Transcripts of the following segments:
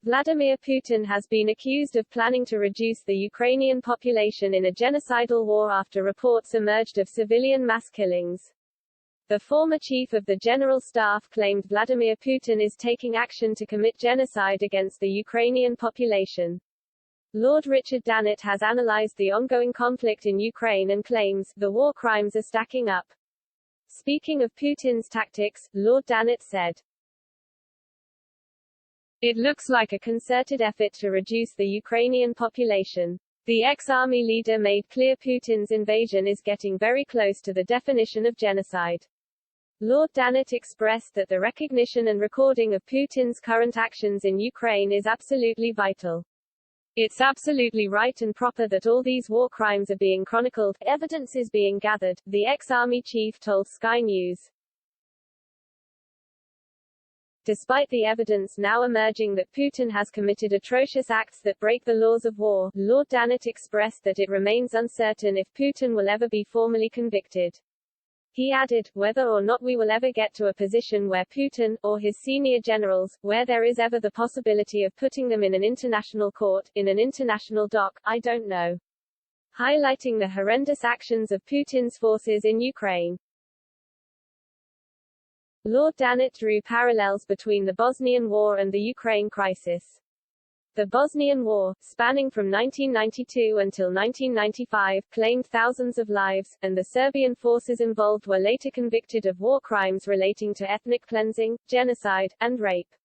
Vladimir Putin has been accused of planning to reduce the Ukrainian population in a genocidal war after reports emerged of civilian mass killings. The former chief of the General Staff claimed Vladimir Putin is taking action to commit genocide against the Ukrainian population. Lord Richard Dannatt has analyzed the ongoing conflict in Ukraine and claims, the war crimes are stacking up. Speaking of Putin's tactics, Lord Dannatt said, "It looks like a concerted effort to reduce the Ukrainian population. The ex-army leader made clear Putin's invasion is getting very close to the definition of genocide." Lord Dannatt expressed that the recognition and recording of Putin's current actions in Ukraine is absolutely vital. "It's absolutely right and proper that all these war crimes are being chronicled, evidence is being gathered," the ex-army chief told Sky News. Despite the evidence now emerging that Putin has committed atrocious acts that break the laws of war, Lord Dannatt expressed that it remains uncertain if Putin will ever be formally convicted. He added, "Whether or not we will ever get to a position where Putin, or his senior generals, where there is ever the possibility of putting them in an international court, in an international dock, I don't know." Highlighting the horrendous actions of Putin's forces in Ukraine. Lord Dannatt drew parallels between the Bosnian War and the Ukraine crisis. The Bosnian War, spanning from 1992 until 1995, claimed thousands of lives, and the Serbian forces involved were later convicted of war crimes relating to ethnic cleansing, genocide, and rape.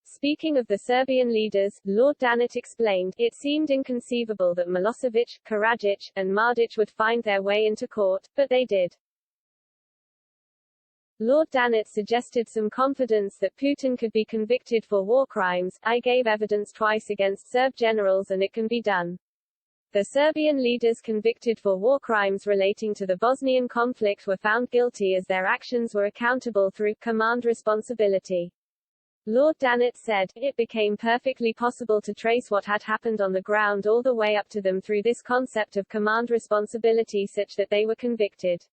Speaking of the Serbian leaders, Lord Dannatt explained, "It seemed inconceivable that Milosevic, Karadzic, and Mladic would find their way into court, but they did." Lord Dannatt suggested some confidence that Putin could be convicted for war crimes. "I gave evidence twice against Serb generals and it can be done." The Serbian leaders convicted for war crimes relating to the Bosnian conflict were found guilty as their actions were accountable through command responsibility. Lord Dannatt said, "It became perfectly possible to trace what had happened on the ground all the way up to them through this concept of command responsibility such that they were convicted."